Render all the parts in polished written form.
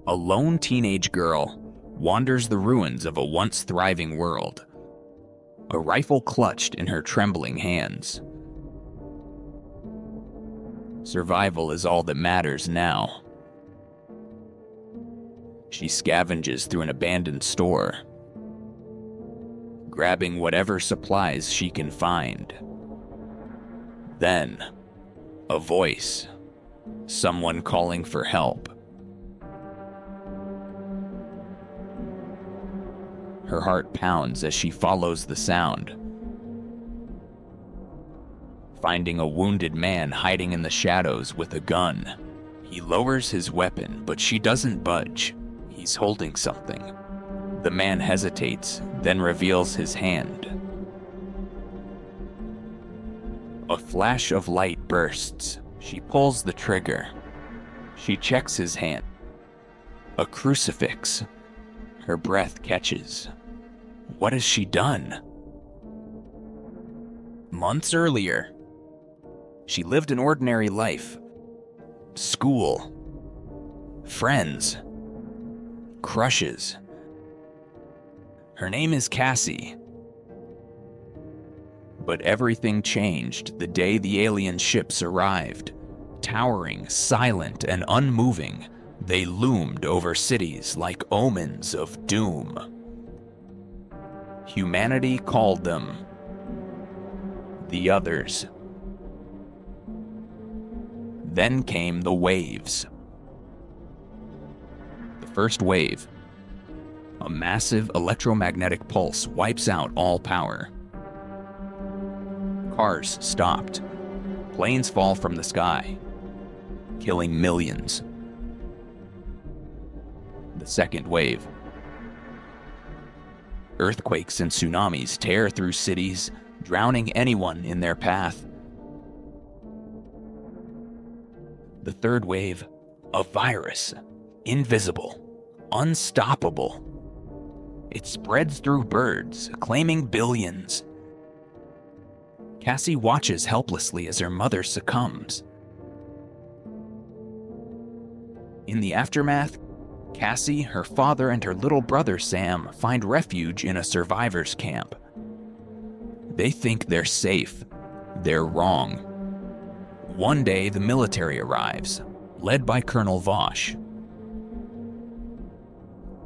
A lone teenage girl wanders the ruins of a once thriving world, a rifle clutched in her trembling hands. Survival is all that matters now. She scavenges through an abandoned store, grabbing whatever supplies she can find. Then, a voice, someone calling for help. Her heart pounds as she follows the sound, finding a wounded man hiding in the shadows with a gun. He lowers his weapon, but she doesn't budge. He's holding something. The man hesitates, then reveals his hand. A flash of light bursts. She pulls the trigger. She checks his hand. A crucifix. Her breath catches. What has she done? Months earlier, she lived an ordinary life. School. Friends. Crushes. Her name is Cassie. But everything changed the day the alien ships arrived. Towering, silent, and unmoving, they loomed over cities like omens of doom. Humanity called them the Others. Then came the waves. The first wave, a massive electromagnetic pulse, wipes out all power. Cars stopped. Planes fall from the sky, killing millions. The second wave. Earthquakes and tsunamis tear through cities, drowning anyone in their path. The third wave, a virus, invisible, unstoppable. It spreads through birds, claiming billions. Cassie watches helplessly as her mother succumbs. In the aftermath, Cassie, her father, and her little brother Sam find refuge in a survivors' camp. They think they're safe. They're wrong. One day, the military arrives, led by Colonel Vosh.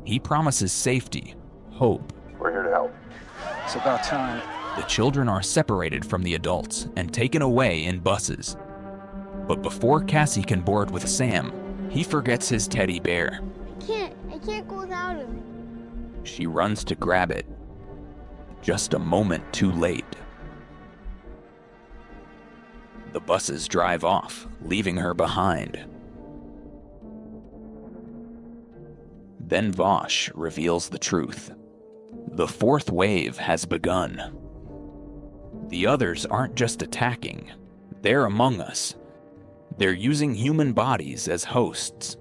He promises safety, hope. We're here to help. It's about time. The children are separated from the adults and taken away in buses. But before Cassie can board with Sam, he forgets his teddy bear. I can't go without him. She runs to grab it, just a moment too late. The buses drive off, leaving her behind. Then Vosh reveals the truth. The fourth wave has begun. The Others aren't just attacking. They're among us. They're using human bodies as hosts.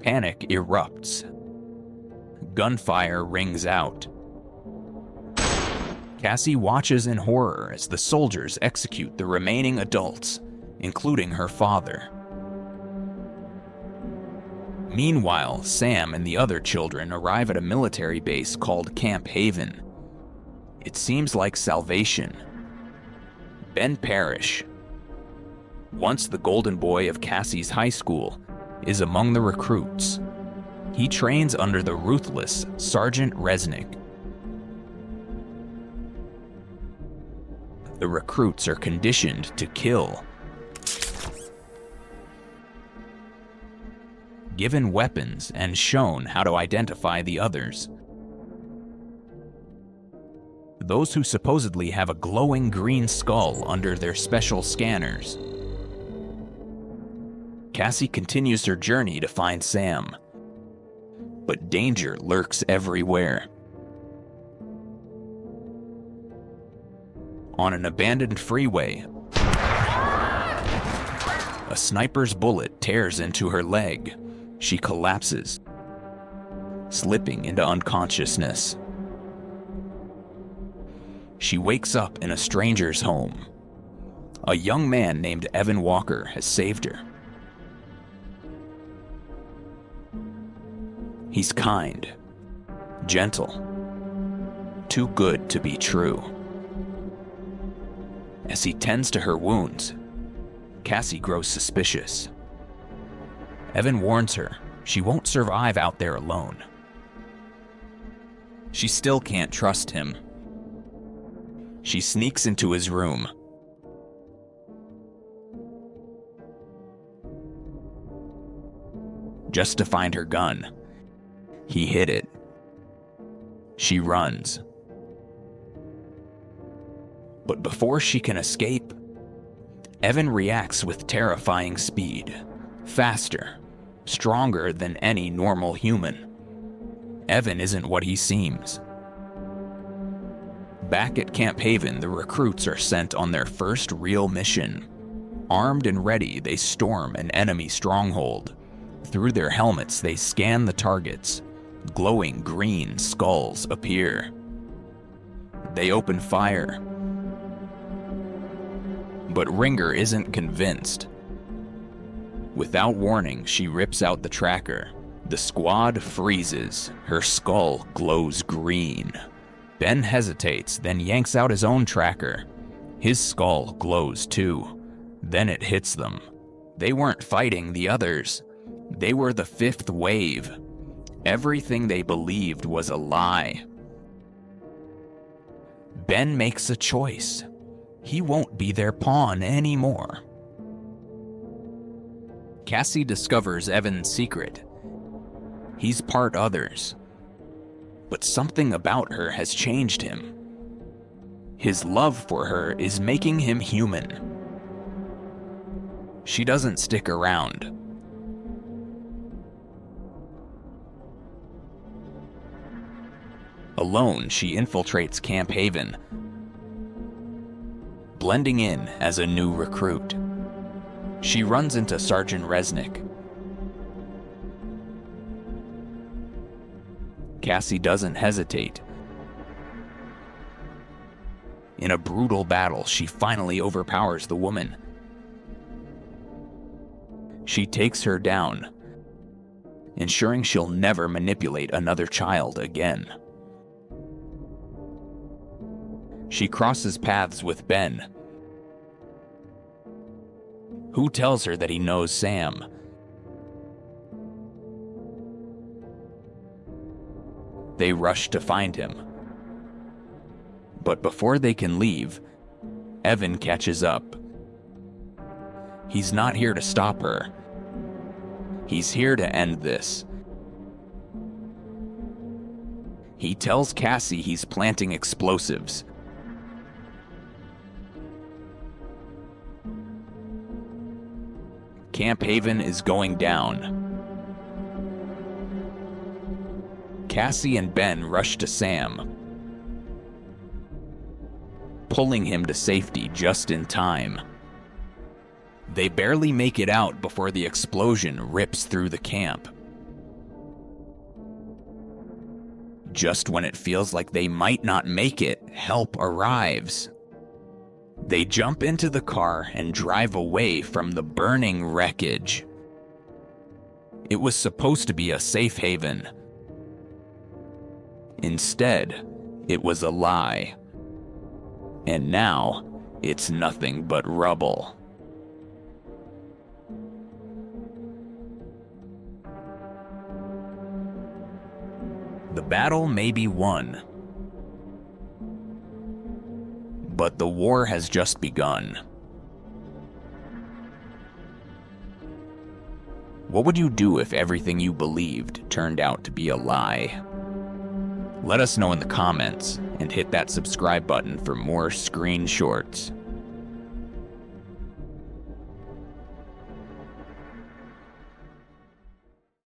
Panic erupts. Gunfire rings out. Cassie watches in horror as the soldiers execute the remaining adults, including her father. Meanwhile, Sam and the other children arrive at a military base called Camp Haven. It seems like salvation. Ben Parrish, once the golden boy of Cassie's high school, is among the recruits. He trains under the ruthless Sergeant Resnick. The recruits are conditioned to kill. Given weapons and shown how to identify the others. Those who supposedly have a glowing green skull under their special scanners. Cassie continues her journey to find Sam. But danger lurks everywhere. On an abandoned freeway, a sniper's bullet tears into her leg. She collapses, slipping into unconsciousness. She wakes up in a stranger's home. A young man named Evan Walker has saved her. He's kind, gentle, too good to be true. As he tends to her wounds, Cassie grows suspicious. Evan warns her she won't survive out there alone. She still can't trust him. She sneaks into his room. Just to find her gun. He hid it. She runs. But before she can escape, Evan reacts with terrifying speed, faster, stronger than any normal human. Evan isn't what he seems. Back at Camp Haven, the recruits are sent on their first real mission. Armed and ready, they storm an enemy stronghold. Through their helmets, they scan the targets. Glowing green skulls appear. They open fire. But Ringer isn't convinced. Without warning, she rips out the tracker. The squad freezes. Her skull glows green. Ben hesitates, then yanks out his own tracker. His skull glows too. Then it hits them. They weren't fighting the others. They were the fifth wave. Everything they believed was a lie. Ben makes a choice. He won't be their pawn anymore. Cassie discovers Evan's secret. He's part others. But something about her has changed him. His love for her is making him human. She doesn't stick around. Alone, she infiltrates Camp Haven, blending in as a new recruit. She runs into Sergeant Resnick. Cassie doesn't hesitate. In a brutal battle, she finally overpowers the woman. She takes her down, ensuring she'll never manipulate another child again. She crosses paths with Ben, who tells her that he knows Sam. They rush to find him. But before they can leave, Evan catches up. He's not here to stop her. He's here to end this. He tells Cassie he's planting explosives. Camp Haven is going down. Cassie and Ben rush to Sam, pulling him to safety just in time. They barely make it out before the explosion rips through the camp. Just when it feels like they might not make it, help arrives. They jump into the car and drive away from the burning wreckage. It was supposed to be a safe haven. Instead, it was a lie. And now, it's nothing but rubble. The battle may be won, but the war has just begun. What would you do if everything you believed turned out to be a lie? Let us know in the comments, and hit that subscribe button for more screen shorts.